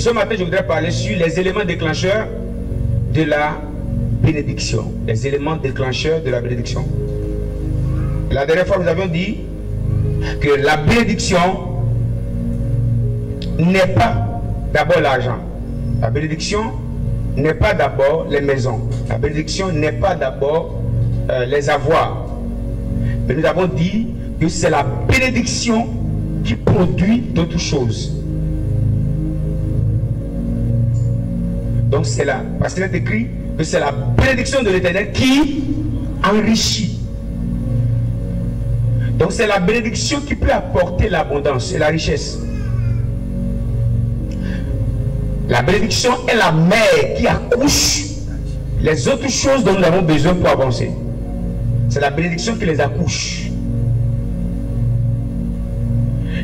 Ce matin, je voudrais parler sur les éléments déclencheurs de la bénédiction. Les éléments déclencheurs de la bénédiction. La dernière fois, nous avions dit que la bénédiction n'est pas d'abord l'argent. La bénédiction n'est pas d'abord les maisons. La bénédiction n'est pas d'abord les avoirs. Mais nous avons dit que c'est la bénédiction qui produit d'autres choses. Donc c'est là, parce qu'il est écrit que c'est la bénédiction de l'Éternel qui enrichit. Donc c'est la bénédiction qui peut apporter l'abondance et la richesse. La bénédiction est la mère qui accouche les autres choses dont nous avons besoin pour avancer. C'est la bénédiction qui les accouche.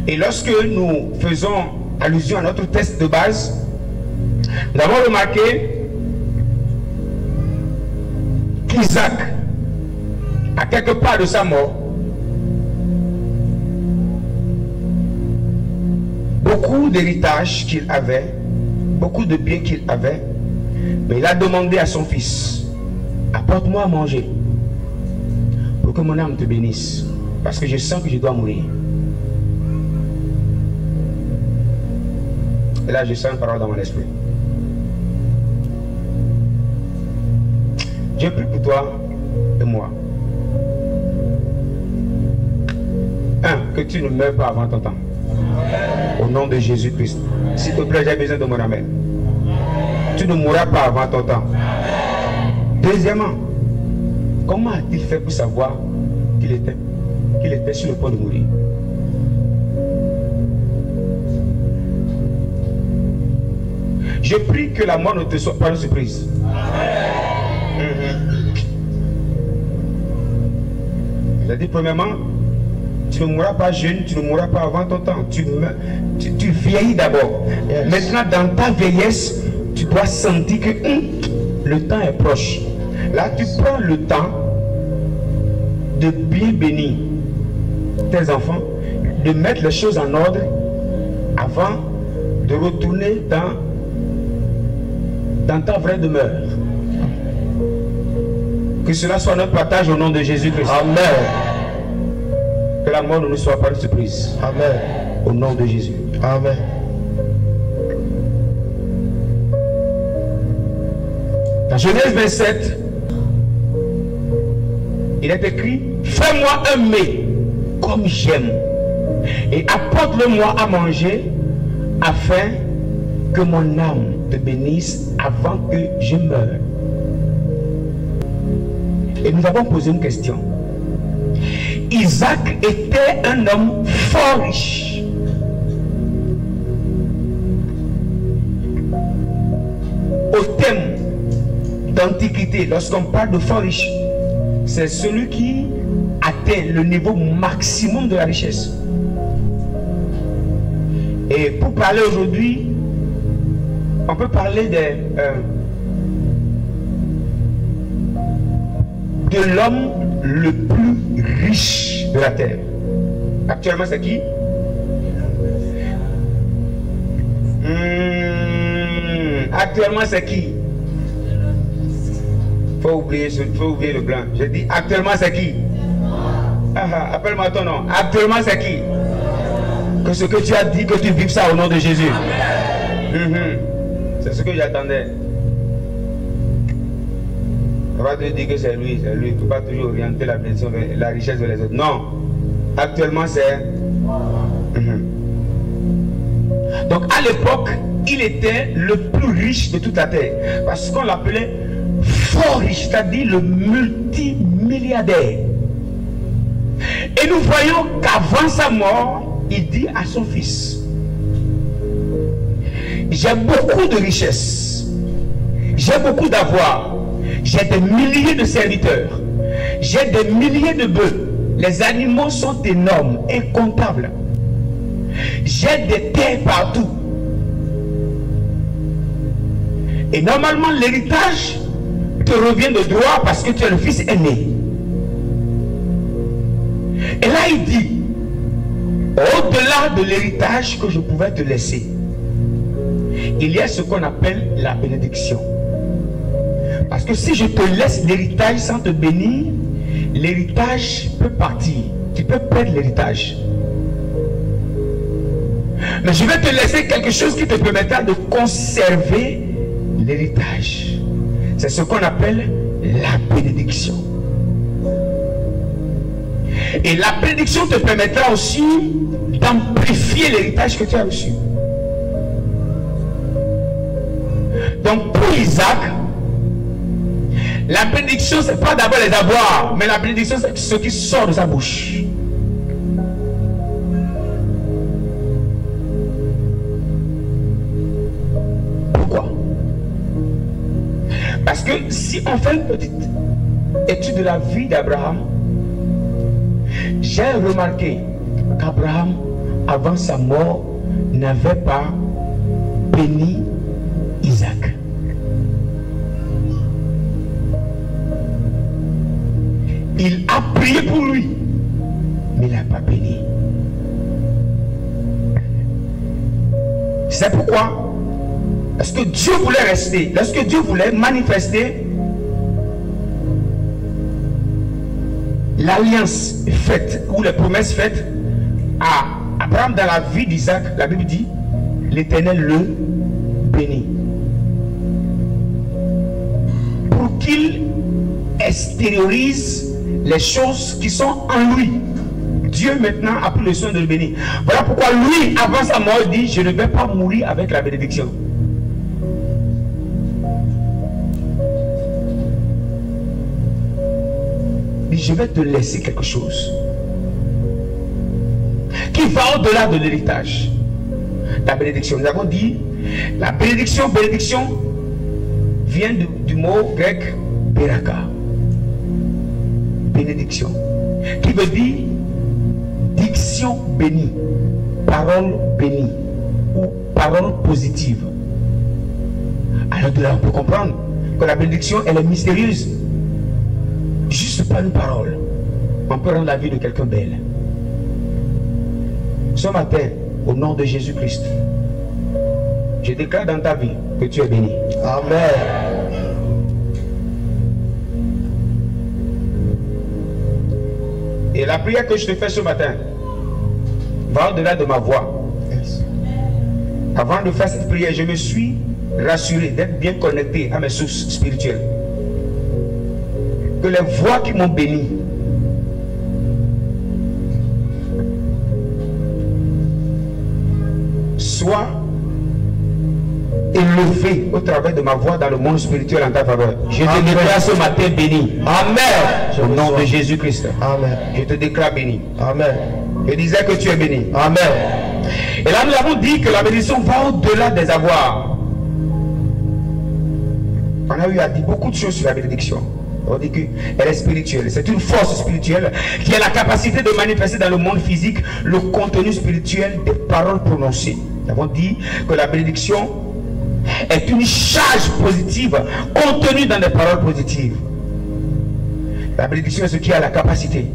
Et lorsque nous faisons allusion à notre texte de base, nous avons remarqué qu'Isaac, à quelque part de sa mort, beaucoup d'héritage qu'il avait, beaucoup de biens qu'il avait, mais il a demandé à son fils, apporte-moi à manger pour que mon âme te bénisse, parce que je sens que je dois mourir. Et là je sens une parole dans mon esprit. Je prie pour toi et moi. Que tu ne meurs pas avant ton temps. Au nom de Jésus-Christ. S'il te plaît, j'ai besoin de mon amen. Tu ne mourras pas avant ton temps. Deuxièmement, comment a-t-il fait pour savoir qu'il était sur le point de mourir? Je prie que la mort ne te soit pas une surprise. Il a dit premièrement, tu ne mourras pas jeune, tu ne mourras pas avant ton temps. Tu vieillis d'abord. Yes. Maintenant, dans ta vieillesse, tu dois sentir que le temps est proche. Là, tu prends le temps de bien bénir tes enfants, de mettre les choses en ordre avant de retourner dans ta vraie demeure. Que cela soit notre partage au nom de Jésus-Christ. Amen. Que la mort ne nous soit pas une surprise. Amen. Au nom de Jésus. Amen. Dans Genèse 27, il est écrit: fais-moi un mets comme j'aime et apporte-le-moi à manger afin que mon âme te bénisse avant que je meure. Et nous avons posé une question. Isaac était un homme fort riche. Au thème d'antiquité, lorsqu'on parle de fort riche, c'est celui qui atteint le niveau maximum de la richesse. Et pour parler aujourd'hui, on peut parler de l'homme le plus riche de la terre. Actuellement, c'est qui? Actuellement, c'est qui? Faut oublier le blanc. Je dis actuellement, c'est qui? Appelle-moi ton nom. Actuellement, c'est qui? Que ce que tu as dit, que tu vives ça au nom de Jésus. C'est ce que j'attendais. On va te dire que c'est lui, c'est lui. Il ne faut pas toujours orienter la bénédiction vers la richesse vers les autres. Non. Actuellement, c'est... Donc, à l'époque, il était le plus riche de toute la terre. Parce qu'on l'appelait fort riche, c'est-à-dire le multimilliardaire. Et nous voyons qu'avant sa mort, il dit à son fils: j'ai beaucoup de richesses, j'ai beaucoup d'avoir, j'ai des milliers de serviteurs, j'ai des milliers de bœufs, les animaux sont énormes, incomptables, j'ai des terres partout. Et normalement l'héritage te revient de droit parce que tu es le fils aîné. Et là il dit: au-delà de l'héritage que je pouvais te laisser, il y a ce qu'on appelle la bénédiction. Parce que si je te laisse l'héritage sans te bénir, l'héritage peut partir. Tu peux perdre l'héritage. Mais je vais te laisser quelque chose qui te permettra de conserver l'héritage. C'est ce qu'on appelle la bénédiction. Et la bénédiction te permettra aussi d'amplifier l'héritage que tu as reçu. Donc pour Isaac, la bénédiction, ce n'est pas d'abord les avoirs, mais la bénédiction, c'est ce qui sort de sa bouche. Pourquoi? Parce que si on fait une petite étude de la vie d'Abraham, j'ai remarqué qu'Abraham, avant sa mort, n'avait pas béni Isaac. Il a prié pour lui, mais il n'a pas béni. C'est pourquoi, parce que Dieu voulait rester, lorsque Dieu voulait manifester l'alliance faite ou les promesses faites à Abraham dans la vie d'Isaac, la Bible dit, l'Éternel le bénit. Pour qu'il extériorise les choses qui sont en lui. Dieu maintenant a pris le soin de le bénir. Voilà pourquoi lui, avant sa mort, dit, je ne vais pas mourir avec la bénédiction. Il dit, je vais te laisser quelque chose qui va au-delà de l'héritage. La bénédiction. Nous avons dit, la bénédiction vient du mot grec beraka. Bénédiction, qui veut dire diction bénie, parole bénie ou parole positive. Alors de là on peut comprendre que la bénédiction elle est mystérieuse. Juste par une parole, on peut rendre la vie de quelqu'un belle. Ce matin, au nom de Jésus-Christ, je déclare dans ta vie que tu es béni. Amen. Et la prière que je te fais ce matin va au-delà de ma voix. Avant de faire cette prière, je me suis rassuré d'être bien connecté à mes sources spirituelles. Que les voix qui m'ont béni soient élevées au travers de ma voix dans le monde spirituel en ta faveur. Je te déclare ce matin béni. Amen. Au nom de Jésus-Christ. Amen. Je te déclare béni. Amen. Je disais que tu es béni. Amen. Et là nous avons dit que la bénédiction va au-delà des avoirs. On a eu à dire beaucoup de choses sur la bénédiction. On dit qu'elle est spirituelle. C'est une force spirituelle qui a la capacité de manifester dans le monde physique le contenu spirituel des paroles prononcées. Nous avons dit que la bénédiction est une charge positive contenue dans des paroles positives. La bénédiction est ce qui a la capacité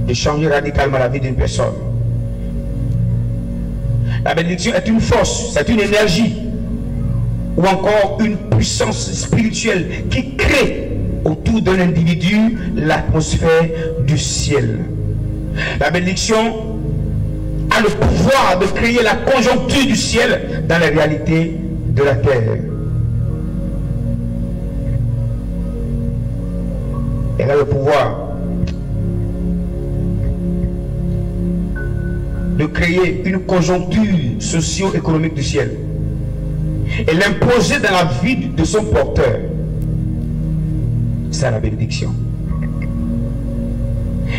de changer radicalement la vie d'une personne. La bénédiction est une force, c'est une énergie ou encore une puissance spirituelle qui crée autour d'un individu l'atmosphère du ciel. La bénédiction a le pouvoir de créer la conjoncture du ciel dans les réalités de la terre. Elle a le pouvoir de créer une conjoncture socio-économique du ciel et l'imposer dans la vie de son porteur. C'est la bénédiction.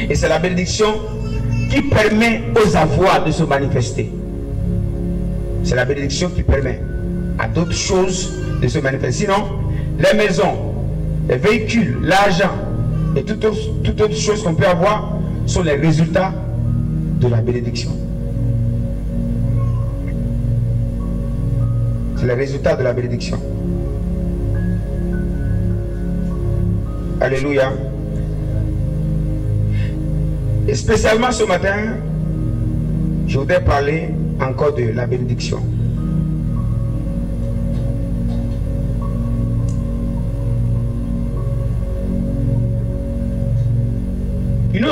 Et c'est la bénédiction qui permet aux avoirs de se manifester. C'est la bénédiction qui permet à d'autres choses de se manifester. Sinon, les maisons, les véhicules, l'argent et toute autre chose qu'on peut avoir sont les résultats de la bénédiction. C'est le résultat de la bénédiction. Alléluia. Et spécialement ce matin, je voudrais parler encore de la bénédiction.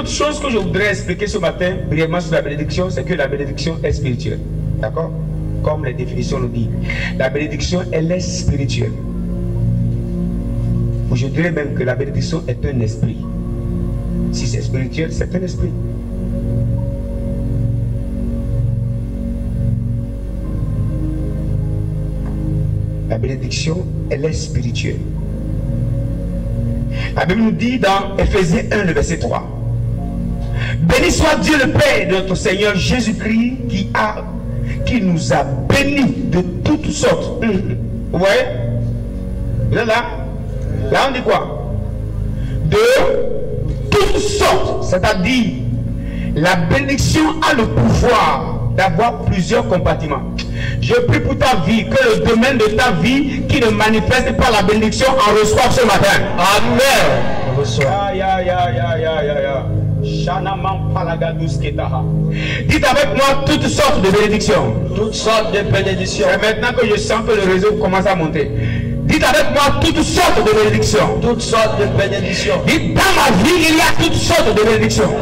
autre chose que je voudrais expliquer ce matin, brièvement sur la bénédiction, c'est que la bénédiction est spirituelle. D'accord? Comme les définitions le disent. La bénédiction, elle est spirituelle. Je dirais même que la bénédiction est un esprit. Si c'est spirituel, c'est un esprit. La bénédiction, elle est spirituelle. La Bible nous dit dans Éphésiens 1, le verset 3. Béni soit Dieu le Père de notre Seigneur Jésus-Christ qui nous a bénis de toutes sortes. Vous voyez? Vous êtes là? Là on dit quoi? De toutes sortes. C'est-à-dire, la bénédiction a le pouvoir d'avoir plusieurs compartiments. Je prie pour ta vie, que le domaine de ta vie qui ne manifeste pas la bénédiction en reçoive ce matin. Amen. Dites avec moi toutes sortes de bénédictions. Toutes sortes de bénédictions. C'est maintenant que je sens que le réseau commence à monter. Dites avec moi toutes sortes de bénédictions. Toutes sortes de bénédictions. Dites, dans ma vie, il y a toutes sortes de bénédictions.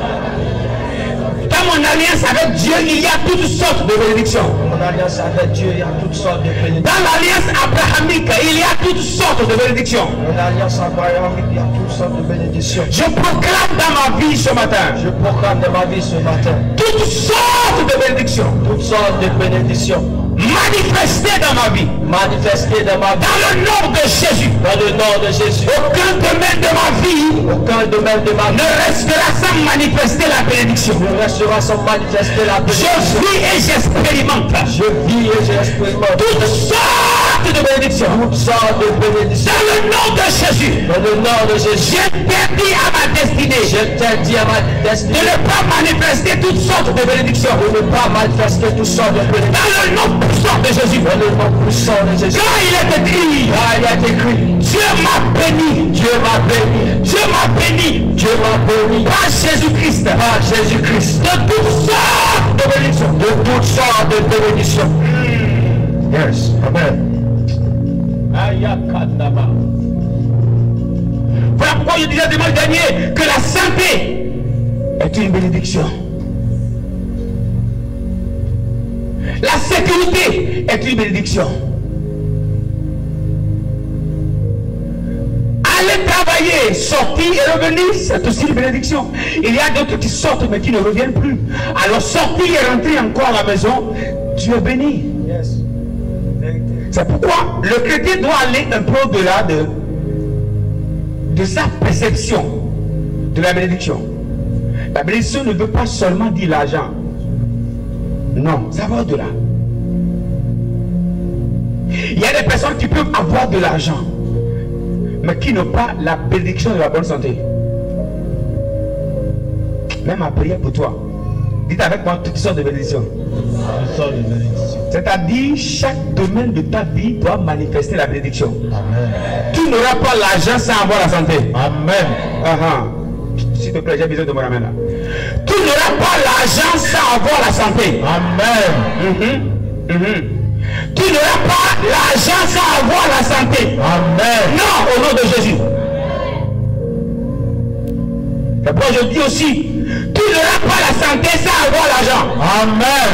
Dans mon alliance avec Dieu, il y a toutes sortes de bénédictions. Dans l'alliance avec Dieu, il y a toutes sortes de bénédictions. Dans l'alliance abrahamique, il y a toutes sortes de bénédictions. Dans l'alliance abrahamique, il y a toutes sortes de bénédictions. Je proclame dans ma vie ce matin. Je proclame dans ma vie ce matin. Toutes sortes de bénédictions. Toutes sortes de bénédictions. Manifestées dans ma vie. Manifestées dans ma vie. Dans le nom de Jésus. Dans le nom de Jésus. Aucun domaine de ma vie. Aucun domaine de ma vie. Ne restera sans manifester la bénédiction. Ne restera sans manifester la bénédiction. Je vis et j'expérimente. Je vis et j'expérimente. Toutes sortes de bénédictions. Toutes sortes de bénédictions. Dans le nom de Jésus. Dans le nom de Jésus. J'interdis à ma destinée. J'interdis à ma destinée. De ne pas manifester toutes sortes de bénédictions. De ne pas manifester toutes sortes de bénédictions. Dans le nom puissant de Jésus. Dans le nom puissant de Jésus. Quand il est écrit. Quand il est écrit. Dieu m'a béni. Dieu m'a béni. Dieu m'a béni. Dieu m'a béni. Par Jésus-Christ. Par Jésus-Christ. De toutes sortes de bénédictions. De toutes sortes de bénédictions. Yes. Amen. Ayakadaba. Voilà pourquoi je disais dimanche dernier que la santé est une bénédiction. La sécurité est une bénédiction. Aller travailler, sortir et revenir, c'est aussi une bénédiction. Il y a d'autres qui sortent mais qui ne reviennent plus. Alors sortir et rentrer encore à la maison, Dieu bénit. Yes. C'est pourquoi le chrétien doit aller un peu au-delà de sa perception de la bénédiction. La bénédiction ne veut pas seulement dire l'argent. Non, ça va au-delà. Il y a des personnes qui peuvent avoir de l'argent, mais qui n'ont pas la bénédiction de la bonne santé. Même ma prière pour toi. Dites avec moi toutes sortes de bénédictions. C'est-à-dire, chaque domaine de ta vie doit manifester la bénédiction. Amen. Tu n'auras pas l'argent sans avoir la santé. Amen. S'il te plaît, j'ai besoin de mon main là. Tu n'auras pas l'argent sans avoir la santé. Amen. Tu n'auras pas l'argent sans avoir la santé. Amen. Non, au nom de Jésus. C'est pourquoi je dis aussi, tu n'auras pas la santé sans avoir l'argent. Amen.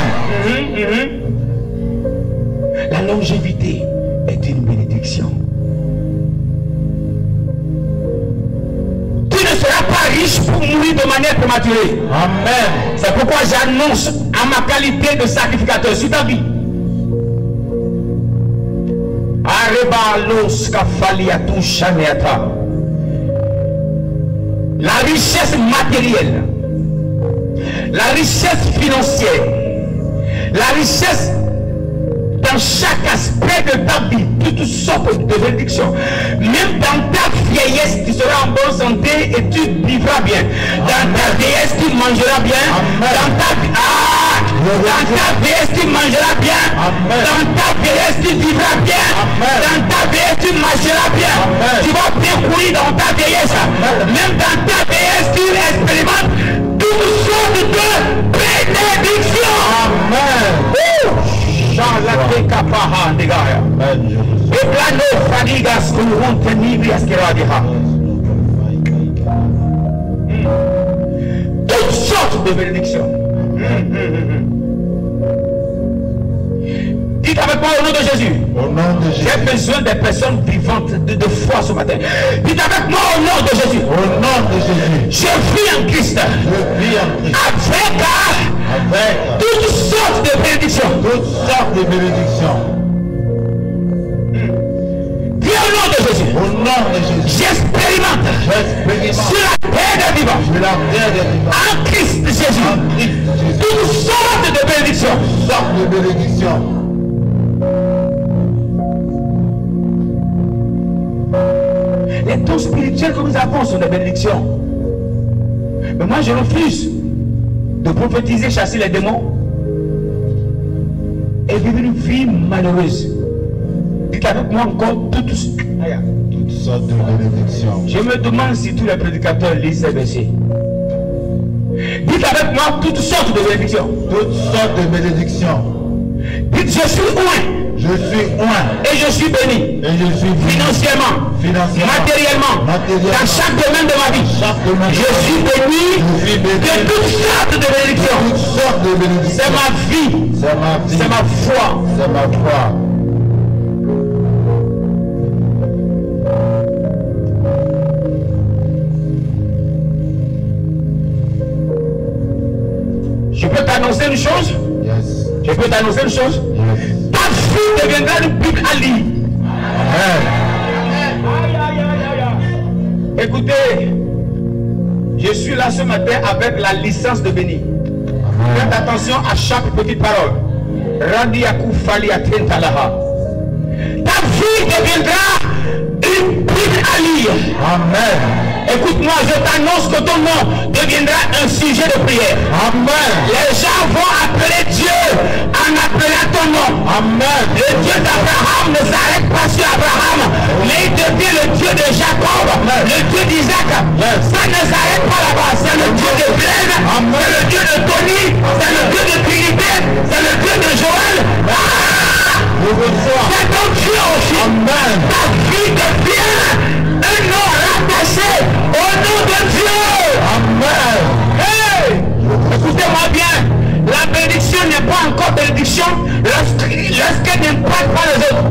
La longévité est une bénédiction. Tu ne seras pas riche pour mourir de manière prématurée. Amen. C'est pourquoi j'annonce à ma qualité de sacrificateur sur ta vie. La richesse matérielle, la richesse financière, la richesse dans chaque aspect de ta vie, toutes sortes de bénédictions. Même dans ta vieillesse, tu seras en bonne santé et tu vivras bien. Dans ta vieillesse, tu mangeras bien. Dans ta vieillesse, tu mangeras bien. Dans ta vieillesse, tu vivras bien. Dans ta vieillesse, tu marcheras bien. Tu vas bien courir dans ta vieillesse. Même dans ta vieillesse, tu expérimentes toutes sortes de bénédictions. Amen. La capaha de Gaia. Et plano fadigas con tenibias que radiha. de bénédiction. Dites avec moi au nom de Jésus. J'ai besoin des personnes vivantes de foi ce matin. Dites avec moi au nom de Jésus. Au nom de Jésus. Je vis en Christ. Avec toutes sortes de bénédictions. Toutes sortes de bénédictions. Dis au nom de Jésus. Au nom de Jésus. J'expérimente sur la terre des vivants. Sur la terre des vivants. En Christ Jésus. Toutes sortes de bénédictions. Toutes sortes de bénédictions. Les dons spirituels que nous avons sont des bénédictions. Mais moi je refuse de prophétiser, chasser les démons et vivre une vie malheureuse. Dites avec moi encore toutes sortes de bénédictions. Je me demande si tous les prédicateurs lisent ces versets. Dites avec moi toutes sortes de bénédictions. Toutes sortes de bénédictions. Dites je suis oint. Je suis oint. Et je suis béni. Et je suis béni. Financièrement. Matériellement. Dans chaque domaine de ma vie. Je suis béni de toutes sortes de bénédictions. Toutes sortes de bénédictions. C'est ma vie. C'est ma vie. C'est ma foi. C'est ma foi. Je peux t'annoncer une chose. Yes. Je peux t'annoncer une chose. Yes. Ta vie deviendra une Bible à lire. Amen. Écoutez, je suis là ce matin avec la licence de béni. Faites attention à chaque petite parole. Radiakou Fali Atentalaha. Ta vie deviendra une Bible à lire. Amen. Écoute-moi, je t'annonce que ton nom deviendra un sujet de prière. Amen. Les gens vont appeler Dieu en appelant ton nom. Amen. Le Dieu d'Abraham ne s'arrête pas sur Abraham, mais il devient le Dieu de Jacob, le Dieu d'Isaac. Ça ne s'arrête pas là-bas. C'est le Dieu de Blaise, c'est le Dieu de Tony, c'est le Dieu de Trinité, c'est le Dieu de Joël. C'est ton Dieu aussi. Amen. Ta vie devient un nom rattaché au nom de Dieu. Amen. Hey! Écoutez-moi bien. La bénédiction n'est pas encore bénédiction lorsqu'elle n'impacte pas les autres.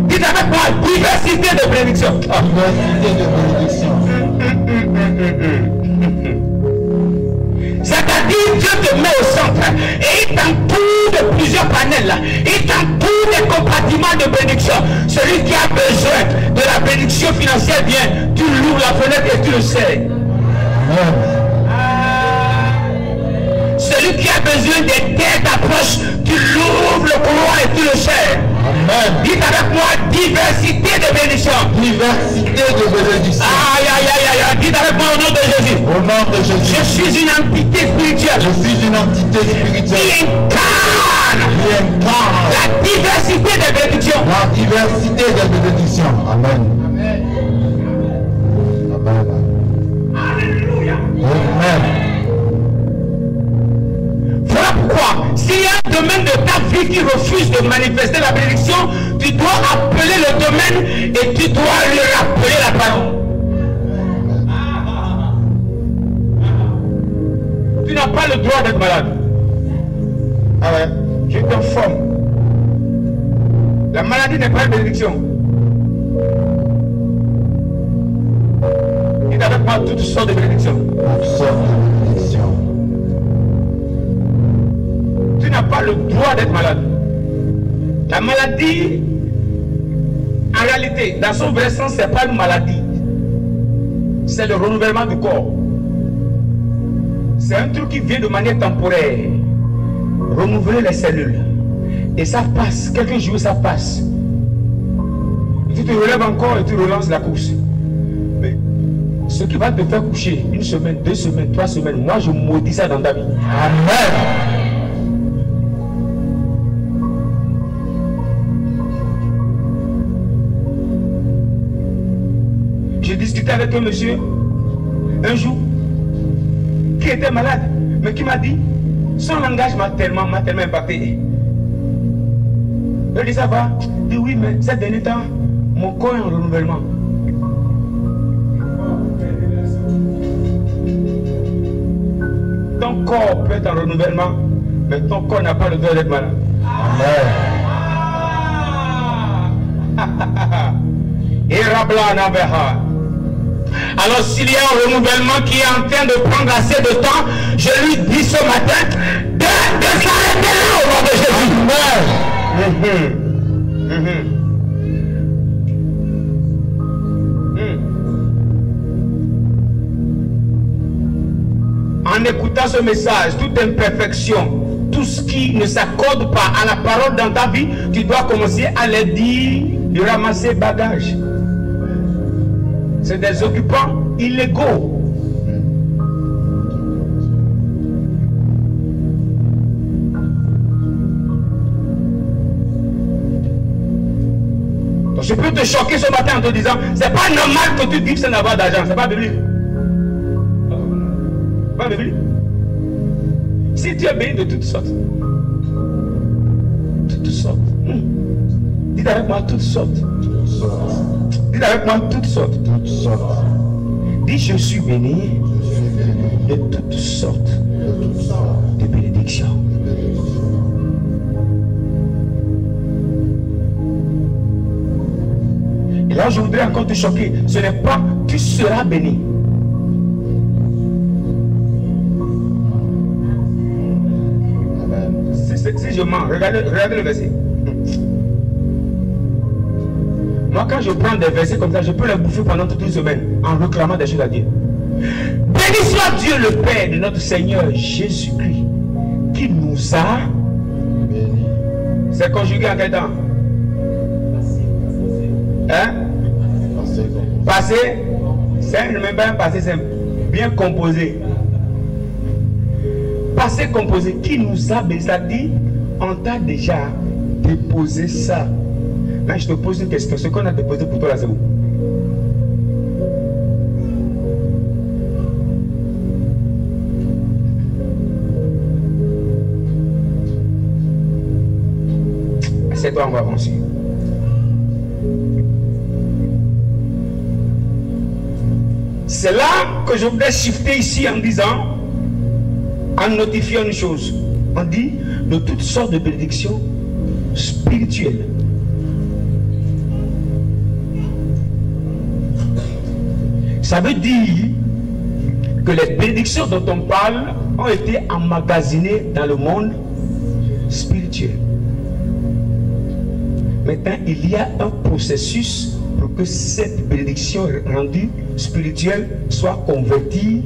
Dites avec moi, diversité de bénédiction. Diversité de bénédiction. C'est-à-dire Dieu te met au centre et il t'entoure de plusieurs panels. Il t'entoure des compartiments de bénédiction. Celui qui a besoin de la bénédiction financière vient, tu l'ouvres la fenêtre et tu le sais. Amen. Celui qui a besoin des terres d'approche, tu l'ouvres le couloir et tu le sais. Amen. Dites avec moi, diversité de bénédiction. Diversité de bénédiction. Aïe, aïe, aïe, aïe. Dites avec moi au nom de Jésus. Au nom de Jésus. Je suis une entité spirituelle. Je suis une entité spirituelle. Qui incarne la diversité des bénédictions. La diversité des bénédictions. Amen. Amen. Alléluia. Amen. Voilà pourquoi, s'il y a un domaine de ta vie qui refuse de manifester la bénédiction, tu dois appeler le domaine et tu dois lui rappeler la parole. Tu n'as pas le droit d'être malade. Ah ouais, je t'informe. La maladie n'est pas une bénédiction. Dites avec moi toutes sortes de bénédictions. Toutes sortes de bénédictions. Tu n'as pas le droit d'être malade. La maladie, en réalité, dans son vrai sens, ce n'est pas une maladie. C'est le renouvellement du corps. C'est un truc qui vient de manière temporaire. Renouveler les cellules. Et ça passe. Quelques jours, ça passe. Tu te relèves encore et tu relances la course. Mais ce qui va te faire coucher 1 semaine, 2 semaines, 3 semaines, moi je maudis ça dans ta vie. Amen. J'ai discuté avec un monsieur un jour qui était malade. Mais qui m'a dit, son langage m'a tellement impacté. Je dis ça va. Je dis oui, mais ces derniers temps, mon corps est en renouvellement. Ton corps peut être en renouvellement, mais ton corps n'a pas le droit d'être malade. Alors s'il y a un renouvellement qui est en train de prendre assez de temps, je lui dis ce matin de s'arrêter là au nom de Jésus. En écoutant ce message, toute imperfection, tout ce qui ne s'accorde pas à la parole dans ta vie, tu dois commencer à les dire, de ramasser bagages. C'est des occupants illégaux. Donc, je peux te choquer ce matin en te disant, c'est pas normal que tu vives sans avoir d'argent, c'est pas biblique. Pas biblique. Si tu es béni de toutes sortes, dites avec moi toutes sortes. Dites avec moi toutes sortes. Dis je suis béni de toutes sortes de bénédictions. Et là je voudrais encore te choquer. Ce n'est pas tu seras béni. Si je mens, regardez le verset. Moi, quand je prends des versets comme ça, je peux les bouffer pendant toute une semaine en réclamant des choses à Dieu. Béni soit Dieu le Père de notre Seigneur Jésus-Christ, qui nous a bénis. C'est conjugué en quel temps? Hein? Passé. C'est même pas un passé, c'est bien composé. Passé composé, qui nous a bénis, ça dit, on t'a déjà déposé ça. Là, je te pose une question. Ce qu'on a déposé pour toi, là, c'est où? C'est toi, on va avancer. C'est là que je voudrais shifter ici en disant, en notifiant une chose. On dit de toutes sortes de bénédictions spirituelles. Ça veut dire que les bénédictions dont on parle ont été emmagasinées dans le monde spirituel. Maintenant, il y a un processus pour que cette bénédiction rendue spirituelle soit convertie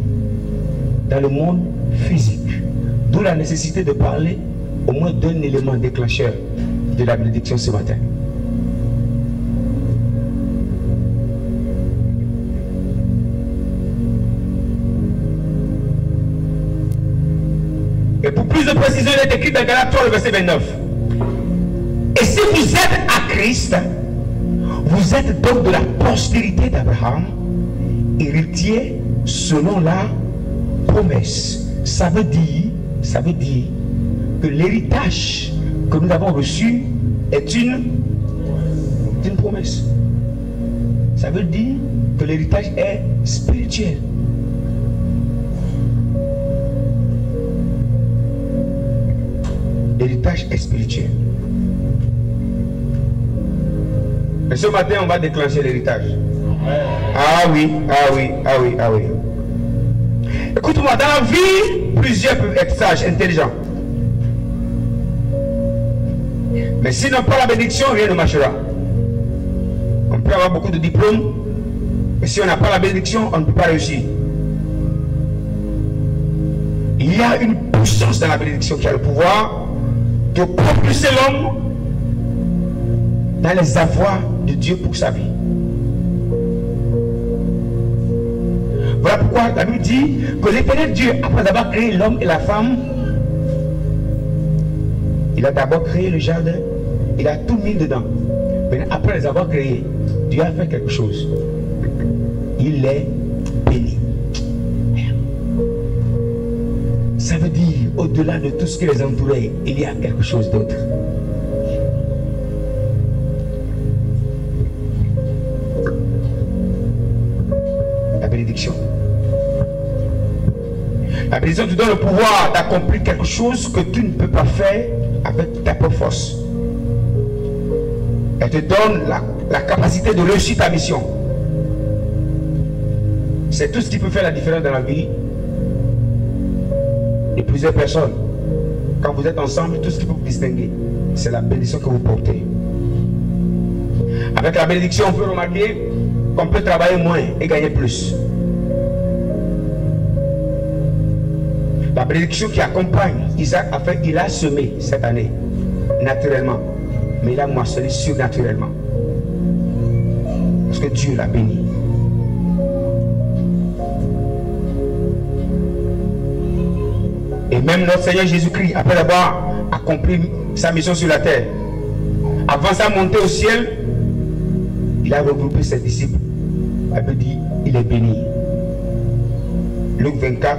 dans le monde physique. D'où la nécessité de parler au moins d'un élément déclencheur de la bénédiction ce matin. Et pour plus de précision, il est écrit dans Galates 3, le verset 29. Et si vous êtes à Christ, vous êtes donc de la postérité d'Abraham, héritier selon la promesse. Ça veut dire que l'héritage que nous avons reçu est une promesse. Ça veut dire que l'héritage est spirituel. L'héritage est spirituel. Et ce matin, on va déclencher l'héritage. Ah oui, ah oui, ah oui, ah oui. Écoute-moi, dans la vie, plusieurs peuvent être sages, intelligents. Mais s'ils n'ont pas la bénédiction, rien ne marchera. On peut avoir beaucoup de diplômes, mais si on n'a pas la bénédiction, on ne peut pas réussir. Il y a une puissance dans la bénédiction qui a le pouvoir de propulser l'homme dans les avoirs de Dieu pour sa vie. Voilà pourquoi la Bible dit que l'Éternel Dieu, après avoir créé l'homme et la femme, il a d'abord créé le jardin, il a tout mis dedans. Mais après les avoir créés, Dieu a fait quelque chose. Il est béni. Ça veut dire, au-delà de tout ce qui les entourait, il y a quelque chose d'autre. La bénédiction. La bénédiction te donne le pouvoir d'accomplir quelque chose que tu ne peux pas faire avec ta propre force. Elle te donne la capacité de réussir ta mission. C'est tout ce qui peut faire la différence dans la vie de plusieurs personnes. Quand vous êtes ensemble, tout ce qui peut vous distinguer, c'est la bénédiction que vous portez. Avec la bénédiction, on peut remarquer qu'on peut travailler moins et gagner plus. La bénédiction qui accompagne Isaac, a fait, il a semé cette année, naturellement, mais il a moissonné surnaturellement. Parce que Dieu l'a béni. Et même notre Seigneur Jésus-Christ, après avoir accompli sa mission sur la terre, avant sa montée au ciel, il a regroupé ses disciples. La Bible dit, il est béni. Luc 24,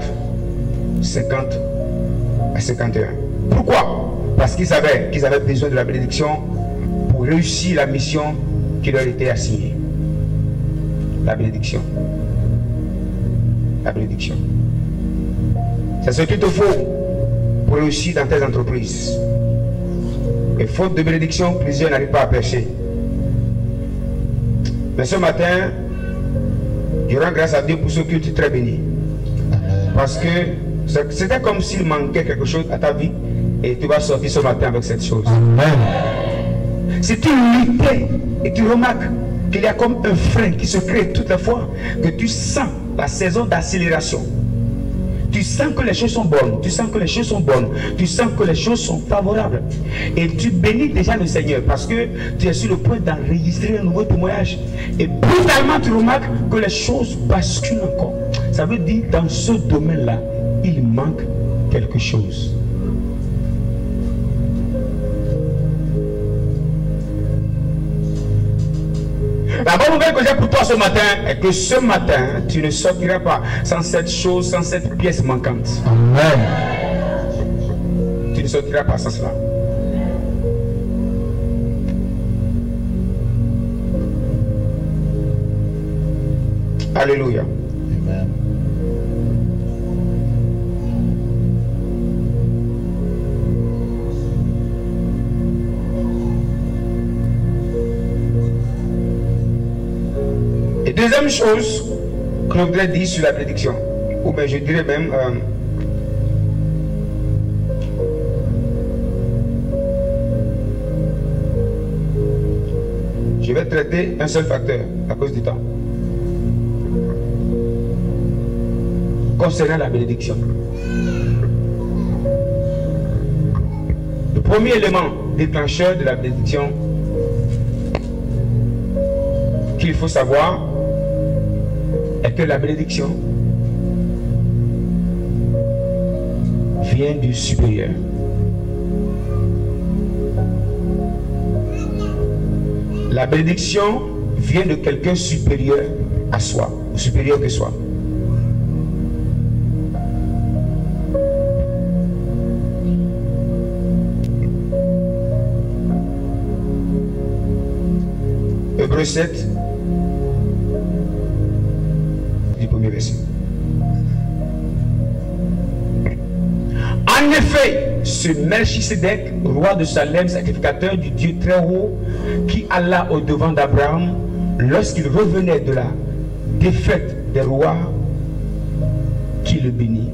50 à 51. Pourquoi? Parce qu'ils savaient qu'ils avaient besoin de la bénédiction pour réussir la mission qui leur était assignée. La bénédiction. La bénédiction. C'est ce qu'il te faut pour réussir dans tes entreprises. Et faute de bénédiction, plusieurs n'arrivent pas à percer. Mais ce matin, je rends grâce à Dieu pour ce que tu es très béni. Parce que c'était comme s'il manquait quelque chose à ta vie et tu vas sortir ce matin avec cette chose. Amen. Si tu luttais et tu remarques qu'il y a comme un frein qui se crée toutes les fois que tu sens la saison d'accélération. Tu sens que les choses sont bonnes, tu sens que les choses sont bonnes, tu sens que les choses sont favorables. Et tu bénis déjà le Seigneur parce que tu es sur le point d'enregistrer un nouveau témoignage. Et brutalement tu remarques que les choses basculent encore. Ça veut dire dans ce domaine-là, il manque quelque chose. La bonne nouvelle que j'ai pour toi ce matin est que ce matin, tu ne sortiras pas sans cette chose, sans cette pièce manquante. Amen. Tu ne sortiras pas sans cela. Alléluia. Amen. Et deuxième chose que je voudrais dire sur la prédiction, ou bien je dirais même je vais traiter un seul facteur à cause du temps. Concernant la bénédiction. Le premier élément déclencheur de la bénédiction qu'il faut savoir est que la bénédiction vient du supérieur. La bénédiction vient de quelqu'un supérieur à soi, ou supérieur que soi. Hébreux 7, du premier verset. En effet, ce Melchisedec, roi de Salem, sacrificateur du Dieu très haut, qui alla au devant d'Abraham, lorsqu'il revenait de la défaite des rois, qui le bénit,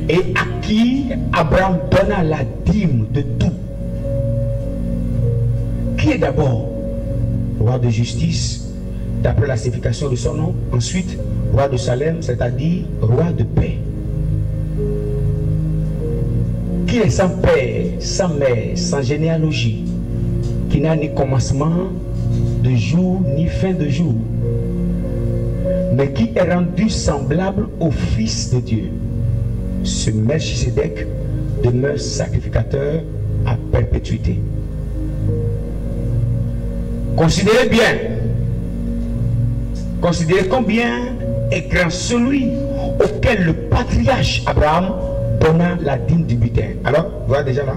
et à qui Abraham donna la dîme de tout. Qui est d'abord roi de justice, d'après la signification de son nom, ensuite roi de Salem, c'est-à-dire roi de paix. Qui est sans père, sans mère, sans généalogie, qui n'a ni commencement de jour ni fin de jour, mais qui est rendu semblable au Fils de Dieu. Ce Melchisedec demeure sacrificateur à perpétuité. Considérez bien, considérez combien est grand celui auquel le patriarche Abraham donna la dîme du butin. Alors, voilà déjà là,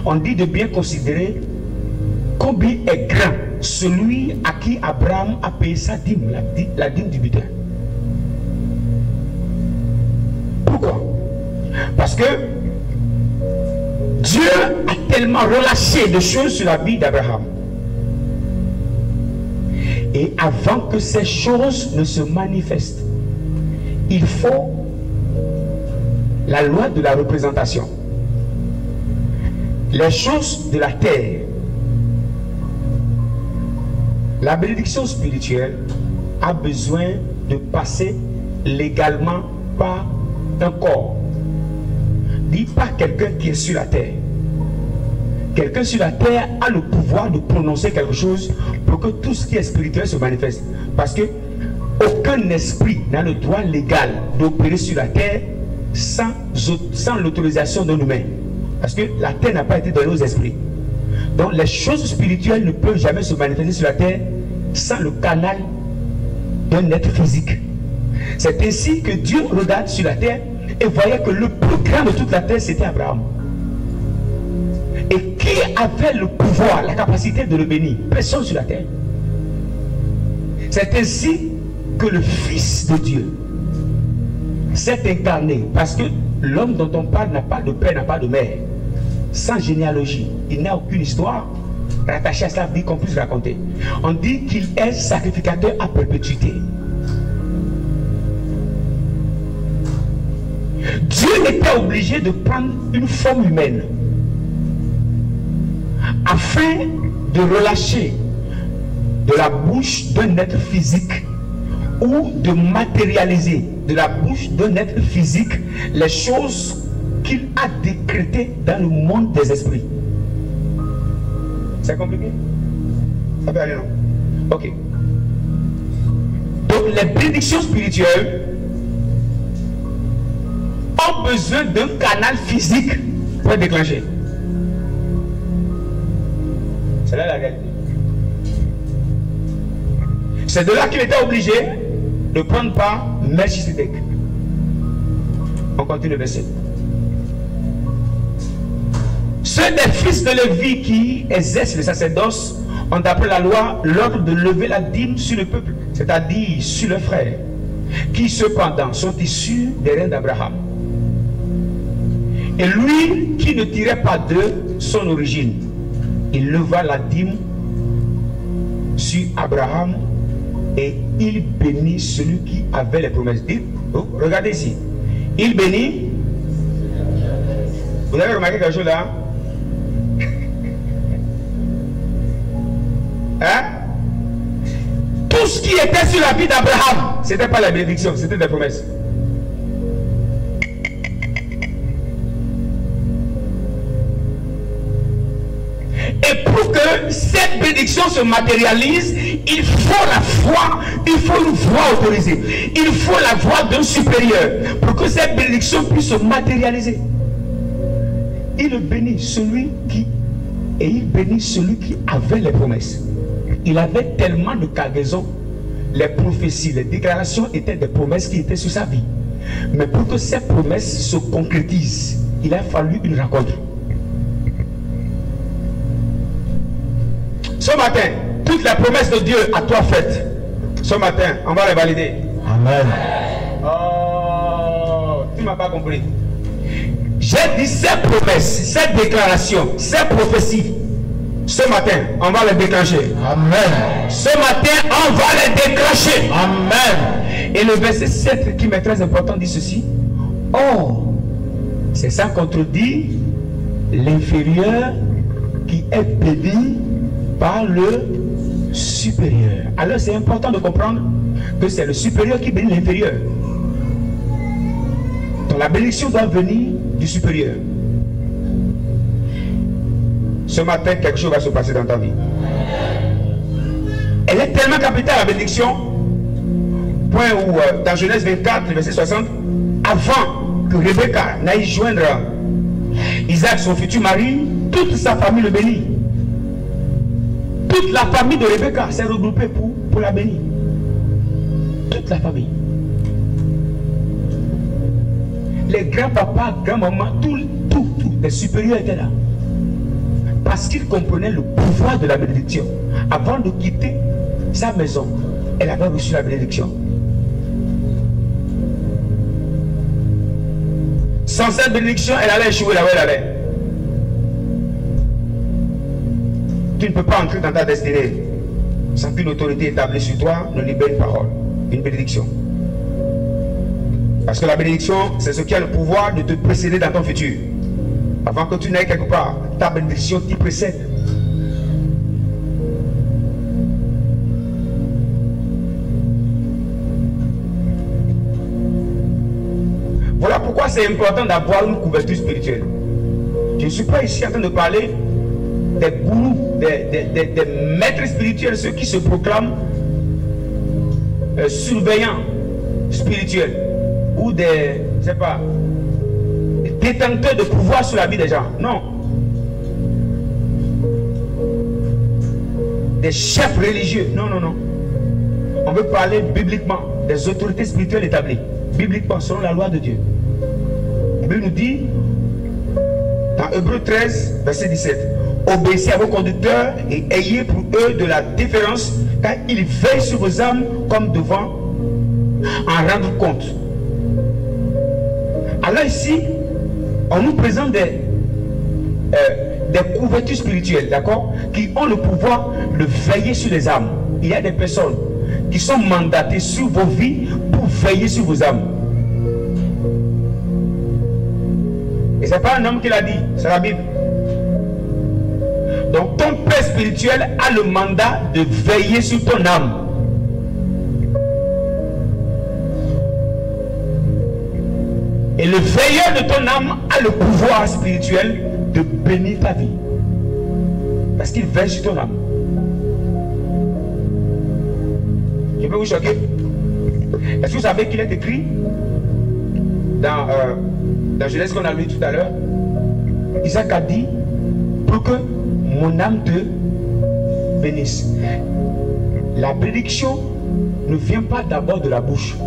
on dit de bien considérer combien est grand celui à qui Abraham a payé sa dîme, la dîme du butin. Pourquoi? Parce que Dieu a tellement relâché de choses sur la vie d'Abraham. Et avant que ces choses ne se manifestent, il faut la loi de la représentation. Les choses de la terre, la bénédiction spirituelle a besoin de passer légalement par un corps. Dit pas quelqu'un qui est sur la terre. Quelqu'un sur la terre a le pouvoir de prononcer quelque chose pour que tout ce qui est spirituel se manifeste. Parce que aucun esprit n'a le droit légal d'opérer sur la terre sans l'autorisation d'un humain. Parce que la terre n'a pas été donnée aux esprits. Donc les choses spirituelles ne peuvent jamais se manifester sur la terre sans le canal d'un être physique. C'est ainsi que Dieu regarde sur la terre et voyait que le plus grand de toute la terre, c'était Abraham. Et qui avait le pouvoir, la capacité de le bénir? Personne sur la terre. C'est ainsi que le Fils de Dieu s'est incarné. Parce que l'homme dont on parle n'a pas de père, n'a pas de mère. Sans généalogie. Il n'a aucune histoire rattachée à sa vie qu'on puisse raconter. On dit qu'il est sacrificateur à perpétuité. Dieu était obligé de prendre une forme humaine afin de relâcher de la bouche d'un être physique ou de matérialiser de la bouche d'un être physique les choses qu'il a décrétées dans le monde des esprits. C'est compliqué? Ça peut aller, non? Ok. Donc les bénédictions spirituelles ont besoin d'un canal physique pour être déclenché. C'est là la réalité. C'est de là qu'il était obligé de prendre part Melchisedec. On continue le verset. Ceux des fils de Lévi qui exercent le sacerdoce ont d'après la loi l'ordre de lever la dîme sur le peuple, c'est-à-dire sur leurs frères, qui cependant sont issus des reins d'Abraham. Et lui qui ne tirait pas de son origine, il leva la dîme sur Abraham et il bénit celui qui avait les promesses. Oh, regardez ici. Il bénit. Vous avez remarqué quelque chose là? Hein? Tout ce qui était sur la vie d'Abraham, ce n'était pas la bénédiction, c'était des promesses. Et pour que cette bénédiction se matérialise, il faut la foi, il faut une voix autorisée. Il faut la voix d'un supérieur pour que cette bénédiction puisse se matérialiser. Il bénit celui qui, et il bénit celui qui avait les promesses. Il avait tellement de cargaisons, les prophéties, les déclarations étaient des promesses qui étaient sur sa vie. Mais pour que ces promesses se concrétisent, il a fallu une rencontre. Ce matin, toutes les promesses de Dieu à toi faites, ce matin, on va les valider. Amen. Oh, tu ne m'as pas compris. J'ai dit ces promesses, ces déclarations, ces prophéties. Ce matin, on va les déclencher. Amen. Ce matin, on va les déclencher. Amen. Et le verset 7 qui m'est très important dit ceci. Oh, c'est ça contredit l'inférieur qui est béni par le supérieur. Alors c'est important de comprendre que c'est le supérieur qui bénit l'inférieur. Donc la bénédiction doit venir du supérieur. Ce matin, quelque chose va se passer dans ta vie. Elle est tellement capitale la bénédiction, point où dans Genèse 24, verset 60, avant que Rebecca n'aille joindre Isaac, son futur mari, toute sa famille le bénit. Toute la famille de Rebecca s'est regroupée pour la bénir. Toute la famille. les grands-papas, grands-mamans, tout, les supérieurs étaient là. Parce qu'ils comprenaient le pouvoir de la bénédiction. Avant de quitter sa maison, elle avait reçu la bénédiction. Sans cette bénédiction, elle allait échouer là où elle allait. Tu ne peux pas entrer dans ta destinée sans qu'une autorité établie sur toi ne libère une parole, une bénédiction. Parce que la bénédiction, c'est ce qui a le pouvoir de te précéder dans ton futur. Avant que tu n'ailles quelque part, ta bénédiction t'y précède. Voilà pourquoi c'est important d'avoir une couverture spirituelle. Je ne suis pas ici en train de parler des gourous, des maîtres spirituels, ceux qui se proclament surveillants spirituels ou des, je sais pas, détenteurs de pouvoir sur la vie des gens. Non. Des chefs religieux. Non, non, non. On veut parler bibliquement des autorités spirituelles établies. Bibliquement, selon la loi de Dieu. La Bible nous dit, dans Hébreux 13, verset 17, obéissez à vos conducteurs et ayez pour eux de la déférence, car ils veillent sur vos âmes comme devant en rendre compte. Alors ici, on nous présente des couvertures spirituelles, d'accord, qui ont le pouvoir de veiller sur les âmes. Il y a des personnes qui sont mandatées sur vos vies pour veiller sur vos âmes. Et ce n'est pas un homme qui l'a dit, c'est la Bible. Donc ton père spirituel a le mandat de veiller sur ton âme. Et le veilleur de ton âme a le pouvoir spirituel de bénir ta vie. Parce qu'il veille sur ton âme. Je peux vous choquer. Est-ce que vous savez qu'il est écrit dans Genèse qu'on a lu tout à l'heure? Isaac a dit, pour que mon âme te bénisse. La bénédiction ne vient pas d'abord de la bouche.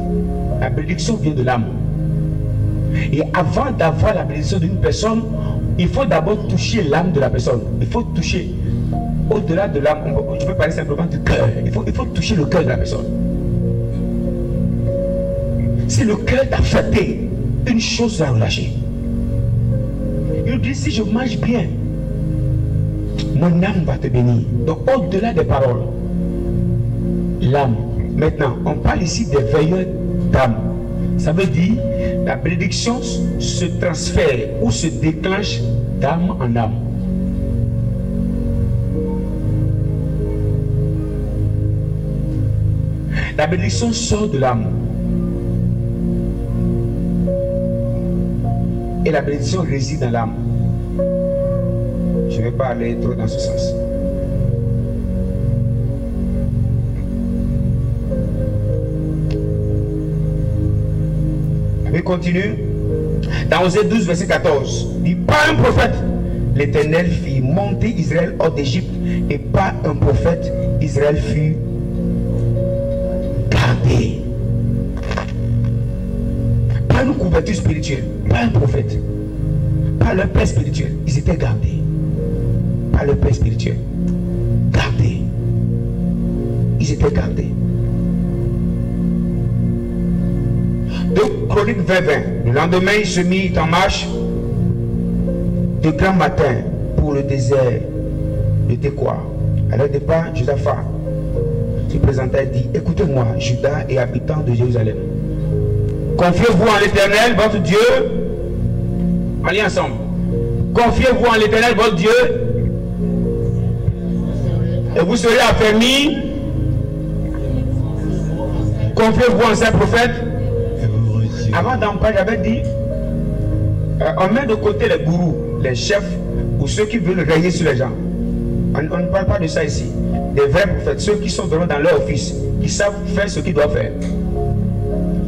La bénédiction vient de l'âme. Et avant d'avoir la bénédiction d'une personne, il faut d'abord toucher l'âme de la personne. Il faut toucher au-delà de l'âme. Je peux parler simplement du cœur. Il faut toucher le cœur de la personne. Si le cœur t'a flatté, une chose va relâcher. Il dit, si je mange bien, mon âme va te bénir. Donc au-delà des paroles, l'âme. Maintenant, on parle ici des veilleurs d'âme. Ça veut dire la bénédiction se transfère ou se déclenche d'âme en âme. La bénédiction sort de l'âme. Et la bénédiction réside dans l'âme. Je ne vais pas aller trop dans ce sens. Mais continue. Dans Osée 12, verset 14. Il dit, par un prophète, l'Éternel fit monter Israël hors d'Égypte, et par un prophète, Israël fut gardé. Pas une couverture spirituelle, pas un prophète, pas leur père spirituel. Ils étaient gardés. Pas leur père spirituel. Gardés. Ils étaient gardés. De Chroniques 20, 20. Le lendemain, il se mit en marche de grand matin pour le désert de Tekoa. À leur départ, Josaphat se présenta et dit, écoutez-moi, Judas et habitants de Jérusalem. Confiez-vous en l'Éternel, votre Dieu. On lit ensemble. Confiez-vous en l'Éternel, votre Dieu, et vous serez affermis. Confiez-vous en ses prophètes. Avant d'en parler, j'avais dit, on met de côté les gourous, les chefs ou ceux qui veulent régner sur les gens. On ne parle pas de ça ici. Les vrais prophètes, ceux qui sont vraiment dans leur office, qui savent faire ce qu'ils doivent faire.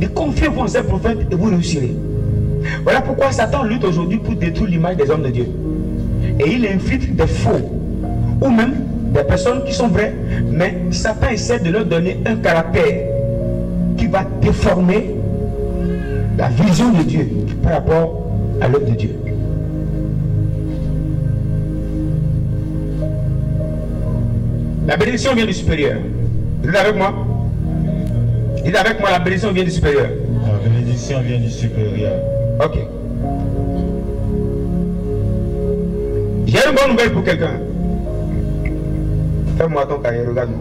Et confiez-vous en ces prophètes et vous réussirez. Voilà pourquoi Satan lutte aujourd'hui pour détruire l'image des hommes de Dieu. Et il infiltre des faux, ou même des personnes qui sont vraies, mais Satan essaie de leur donner un caractère qui va déformer La vision de Dieu par rapport à l'œuvre de Dieu. La bénédiction vient du supérieur. Vous êtes avec moi? Dites avec moi, la bénédiction vient du supérieur. La bénédiction vient du supérieur. Ok. J'ai une bonne nouvelle pour quelqu'un. Fais-moi ton carrière, regarde-moi.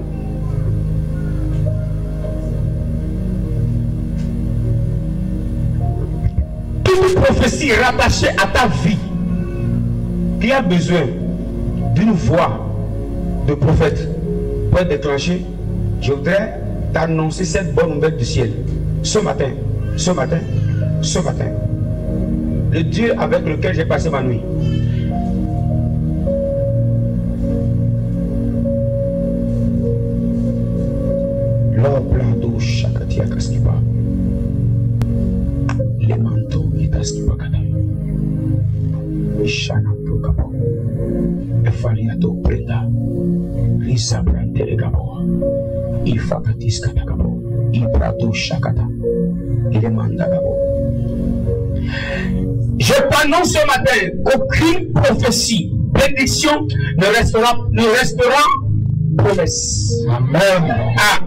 Toute prophétie rattachée à ta vie qui a besoin d'une voix de prophète pour être déclenchée, je voudrais t'annoncer cette bonne nouvelle du ciel. Ce matin, ce matin, ce matin. Le Dieu avec lequel j'ai passé ma nuit. L'oblado shakatia kaskipa. Les manteaux qui taskipa kada. Ishana prokapo. Efaliato prenda. Lisa brandele gabo. Ifakatis katakapo. Iprato shakata. Il manda gabo. Je t'annonce ce matin qu'aucune prophétie, prédiction ne restera promesse. Amen. Ah.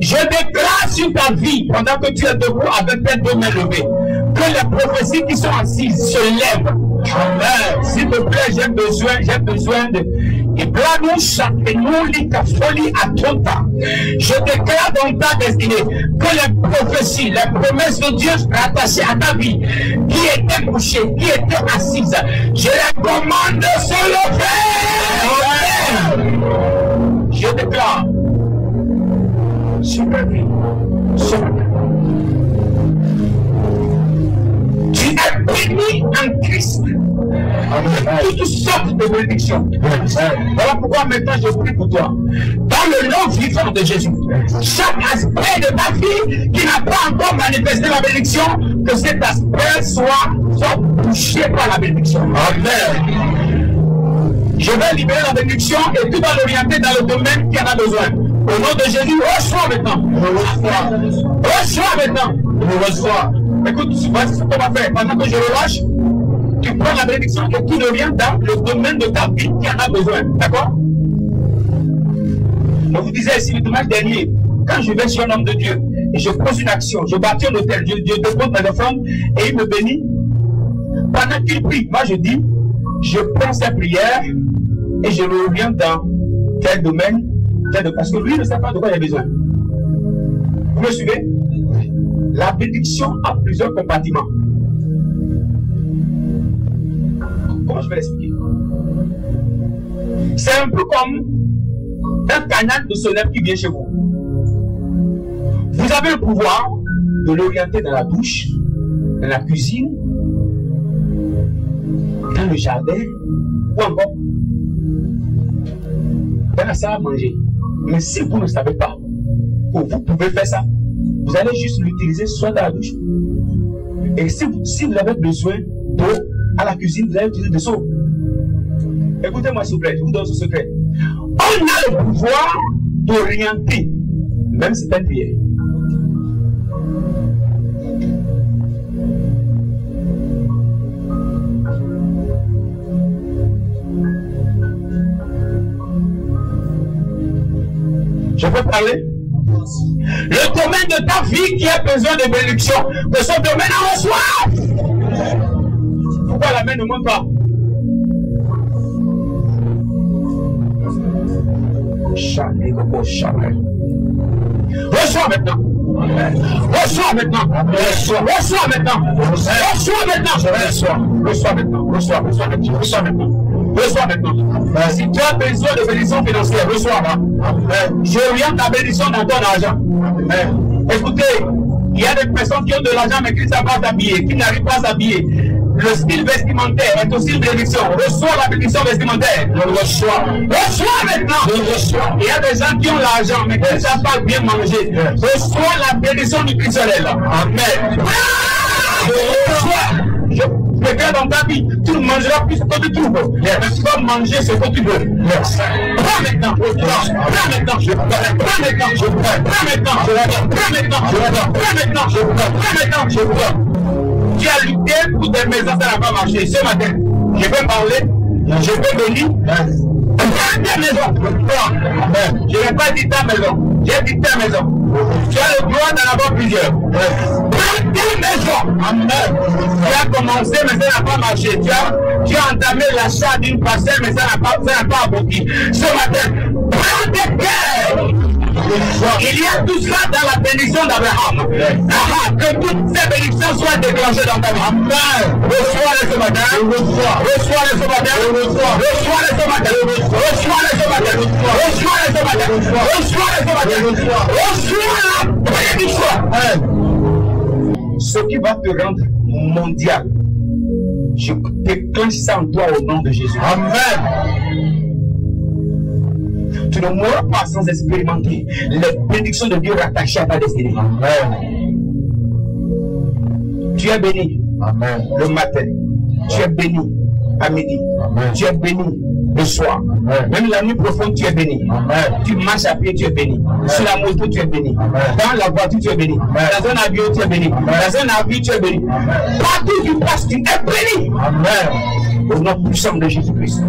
Je déclare sur ta vie, pendant que tu es debout avec tes deux mains levées, que les prophéties qui sont assises se lèvent. Amen. S'il te plaît, j'ai besoin de... Je déclare dans ta destinée que les prophéties, les promesses de Dieu rattachées à ta vie, qui étaient couchées, qui étaient assises, je les commande de se lever. Amen. Je déclare sur ta vie, ce matin, tu es béni en Christ. Toutes sortes de bénédictions. Voilà pourquoi maintenant je prie pour toi. Dans le nom vivant de Jésus, chaque aspect de ta vie qui n'a pas encore manifesté la bénédiction, que cet aspect soit touché par la bénédiction. Amen. Je vais libérer la bénédiction et tu vas l'orienter dans le domaine qui en a besoin. Au nom de Jésus, reçois maintenant. Reçois maintenant. Reçois. Écoute, voici ce qu'on va faire. Pendant que je relâche, tu prends la bénédiction et tu reviens dans le domaine de ta vie qui en a besoin. D'accord? Je vous disais ici le dimanche dernier, quand je vais chez un homme de Dieu et je pose une action, je bâtis un hôtel, je dépose ma femme et il me bénit. Pendant qu'il prie, moi je dis, je prends sa prière et je reviens dans tel domaine, parce que lui ne sait pas de quoi il a besoin. Vous me suivez? La bénédiction a plusieurs compartiments. Comment je vais l'expliquer? C'est un peu comme un canal de soleil qui vient chez vous. Vous avez le pouvoir de l'orienter dans la douche, dans la cuisine, dans le jardin, ou encore dans la salle à manger. Mais si vous ne savez pas que vous pouvez faire ça, vous allez juste l'utiliser soit dans la douche. Et si vous avez besoin d'eau à la cuisine, vous allez utiliser des seaux. Écoutez-moi s'il vous plaît, je vous donne ce secret. On a le pouvoir d'orienter, même si c'est une prière. Je peux parler? Le domaine de ta vie qui a besoin de bénédiction, que ce domaine en reçoive. Pourquoi la main ne monte pas? Reçois maintenant. Reçois maintenant. Reçois maintenant. Reçois maintenant. Reçois maintenant. Reçois maintenant. Reçois maintenant. Reçois maintenant. Si tu as besoin de bénédiction financière, reçois. Je oriente ta bénédiction dans ton argent. Écoutez, il y a des personnes qui ont de l'argent mais qui ne savent pas s'habiller, qui n'arrivent pas à s'habiller. Le style vestimentaire est aussi une bénédiction. Reçois la bénédiction vestimentaire. Je reçois. Reçois maintenant. Je reçois. Il y a des gens qui ont l'argent mais qui ne savent pas bien manger. Reçois la bénédiction nutritionnelle. Amen. Je reçois. degrés dans ta vie, tu ne mangeras plus ce que tu trouves. Mais tu vas manger ce que tu veux. Prends maintenant, je prends. Prends maintenant, je prends. Prends maintenant, je prends. Prends maintenant, je prends. Prends maintenant, je prends. Prends maintenant, je prends. Prends maintenant, je prends. Tu as lutté pour tes maisons, ça n'a pas marché. Ce matin, je vais parler, je vais bénir. Prends ta maison. Je n'ai pas dit ta maison, j'ai dit ta maison. Tu as le droit d'en avoir plusieurs. Prends ta maison. Amen. Tu as commencé, mais ça n'a pas marché. Tu as entamé l'achat d'une parcelle, mais ça n'a pas abouti. Ce matin, prends tes cœurs. Il y a tout ça dans la bénédiction d'Abraham. Que toutes ces bénédictions soient déclenchées dans ta vie. Amen. Reçois-les ce matin. Reçois-les ce matin. Reçois-les ce matin. Reçois-les ce matin. Reçois-les ce matin. Reçois-les ce matin. Reçois la bénédiction. Ce qui va te rendre mondial, je déclenche ça en toi au nom de Jésus. Amen. Tu ne mourras pas sans expérimenter les bénédictions de Dieu rattachées à ta destinée. Amen. Tu es béni. Amen. Le matin. Tu es béni à midi. Amen. Tu es béni le soir. Amen. Même la nuit profonde, tu es béni. Amen. Tu marches à pied, tu es béni. Amen. Sur la moto, tu es béni. Amen. Dans la voiture, tu es béni. Amen. Dans un avion, tu es béni. Amen. Dans un avion, tu es béni. Amen. Partout où tu passes, tu es béni. Amen. Au nom puissant de Jésus-Christ.